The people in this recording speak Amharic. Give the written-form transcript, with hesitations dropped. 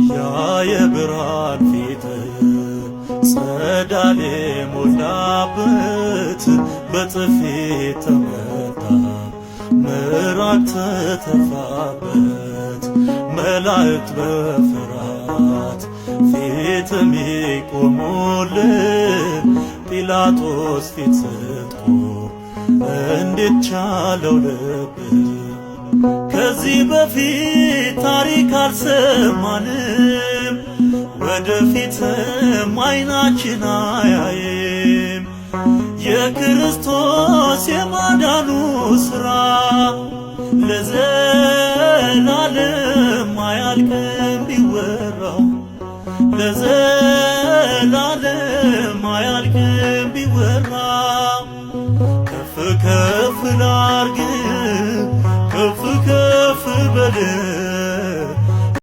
ያ የብርሃን ፊት ጸዳል ሞላበት በጥፊ ተመታ ምራቅ ተተፋበት መላእክት በፍርሃት ፊት ሚቆሙልን ጲላጦስ ፊት ስጥቆ እንዴት ቻለው ልብ ከዚህ በፊት ታሪክ አልሰማንም ወደፊትም አይናችን አያይም የክርስቶስ የማዳኑ ሥራ ለዘላለም አያልቅም ቢወራው ለዘላለም አያልቅም ቢወራ ከፍ ከፍ ላርግ ከፍ ከፍ በል